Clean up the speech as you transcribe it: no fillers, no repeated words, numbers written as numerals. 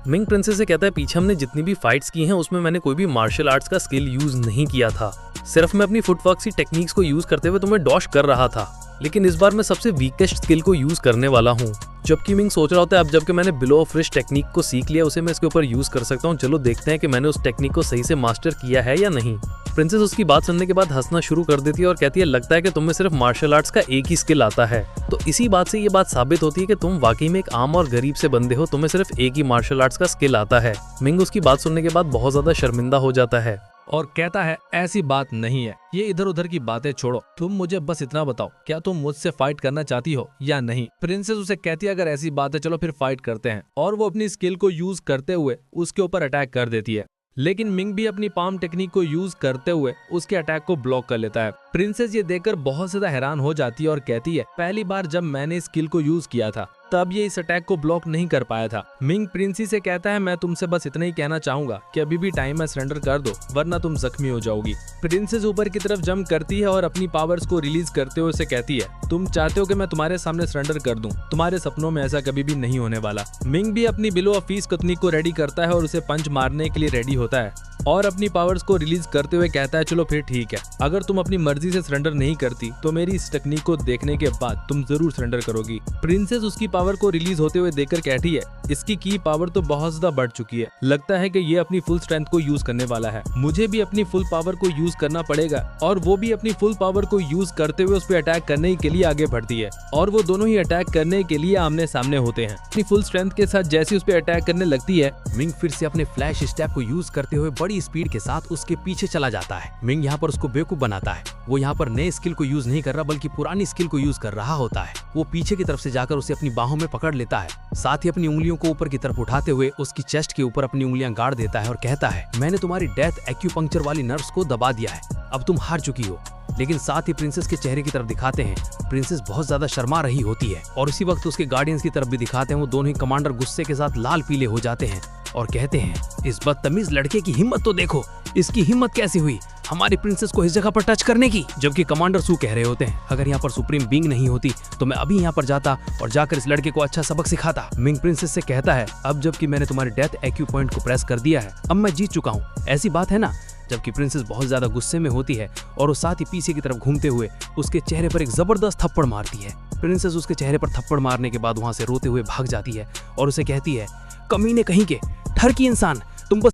Ming princess से कहता है पीछे हमने जितनी भी फाइट्स की हैं उसमें मैंने कोई भी मार्शल आर्ट्स का स्किल यूज नहीं किया था, सिर्फ मैं अपनी फुटवर्क की टेक्निक्स को यूज करते हुए तुम्हें डॉश कर रहा था, लेकिन इस बार मैं सबसे वीकेस्ट स्किल को यूज करने वाला हूँ। जबकि मिंग सोच रहा होता है अब जबकि मैंने बिलो ऑफ रिस्ट टेक्निक को सीख लिया उसे मैं इसके ऊपर यूज कर सकता हूँ, चलो देखते हैं कि मैंने उस टेक्निक को सही से मास्टर किया है या नहीं। प्रिंसेस उसकी बात सुनने के बाद हंसना शुरू कर देती है और कहती है लगता है कि तुम्हें सिर्फ मार्शल आर्ट्स का एक ही स्किल आता है। तो इसी बात से ये बात साबित होती है कि तुम वाकई में एक आम और गरीब से बंदे हो, तुम्हें सिर्फ एक ही मार्शल आर्ट्स का स्किल आता है। मिंग उसकी बात सुनने के बाद बहुत ज्यादा शर्मिंदा हो जाता है और कहता है ऐसी बात नहीं है, ये इधर उधर की बातें छोड़ो, तुम मुझे बस इतना बताओ क्या तुम मुझसे फाइट करना चाहती हो या नहीं। प्रिंसेस उसे कहती है अगर ऐसी बात है चलो फिर फाइट करते हैं, और वो अपनी स्किल को यूज करते हुए उसके ऊपर अटैक कर देती है। लेकिन मिंग भी अपनी पाम टेक्निक को यूज करते हुए उसके अटैक को ब्लॉक कर लेता है। प्रिंसेस ये देखकर बहुत ज्यादा हैरान हो जाती है और कहती है पहली बार जब मैंने स्किल को यूज किया था तब ये इस अटैक को ब्लॉक नहीं कर पाया था। मिंग प्रिंसी से कहता है मैं तुमसे बस इतना ही कहना चाहूंगा कि अभी भी टाइम है, सरेंडर कर दो वरना तुम जख्मी हो जाओगी। प्रिंसेस ऊपर की तरफ जंप करती है और अपनी पावर्स को रिलीज करते हुए उसे कहती है तुम चाहते हो कि मैं तुम्हारे सामने सरेंडर कर दूं, तुम्हारे सपनों में ऐसा कभी भी नहीं होने वाला। मिंग भी अपनी बिलो ऑफ फीस तकनीक को रेडी करता है और उसे पंच मारने के लिए रेडी होता है और अपनी पावर्स को रिलीज करते हुए कहता है चलो फिर ठीक है, अगर तुम अपनी मर्जी से सरेंडर नहीं करती तो मेरी इस टेक्निक को देखने के बाद तुम जरूर सरेंडर करोगी। प्रिंसेस उसकी पावर को रिलीज होते हुए देखकर कहती है इसकी की पावर तो बहुत ज्यादा बढ़ चुकी है, लगता है कि ये अपनी फुल स्ट्रेंथ को यूज करने वाला है, मुझे भी अपनी फुल पावर को यूज करना पड़ेगा। और वो भी अपनी फुल पावर को यूज करते हुए उस पर अटैक करने के लिए आगे बढ़ती है और वो दोनों ही अटैक करने के लिए आमने सामने होते हैं। अपनी फुल स्ट्रेंथ के साथ जैसे उस पर अटैक करने लगती है, मिंग फिर से अपने फ्लैश स्टेप को यूज करते हुए बड़ी स्पीड के साथ उसके पीछे चला जाता है। मिंग यहाँ पर उसको बेवकूफ बनाता है, वो यहाँ पर नए स्किल को यूज नहीं कर रहा बल्कि पुरानी स्किल को यूज कर रहा होता है। वो पीछे की तरफ से जाकर उसे अपनी बाहों में पकड़ लेता है, साथ ही अपनी उंगलियों को ऊपर की तरफ उठाते हुए उसकी चेस्ट के ऊपर अपनी उंगलियां गाड़ देता है और कहता है मैंने तुम्हारी डेथ एक्यूपंक्चर वाली नर्व्स को दबा दिया है, अब तुम हार चुकी हो। लेकिन साथ ही प्रिंसेस के चेहरे की तरफ दिखाते हैं, प्रिंसेस बहुत ज्यादा शर्मा रही होती है और इसी वक्त उसके गार्डियंस की तरफ भी दिखाते हैं, वो दोनों ही कमांडर गुस्से के साथ लाल पीले हो जाते हैं और कहते हैं इस बदतमीज लड़के की हिम्मत तो देखो, इसकी हिम्मत कैसी हुई हमारी प्रिंसेस को इस जगह पर टच करने की। जबकि कमांडर सू कह रहे होते हैं अगर यहाँ पर सुप्रीम बीइंग नहीं होती तो मैं अभी यहाँ पर जाता और जाकर इस लड़के को अच्छा सबक सिखाता। मिंग प्रिंसेस से कहता है अब जबकि मैंने तुम्हारे डेथ एक्यू पॉइंट को प्रेस कर दिया है अब मैं जीत चुका हूँ, ऐसी बात है ना। जबकि प्रिंसेस बहुत ज्यादा गुस्से में होती है और वो साथ ही पीछे की तरफ घूमते हुए उसके चेहरे पर एक जबरदस्त थप्पड़ मारती है। प्रिंसेस उसके चेहरे पर थप्पड़ मारने के बाद वहां से रोते हुए भाग जाती है और उसे कहती है कमीने कहीं के ठरकी इंसान, तुम बस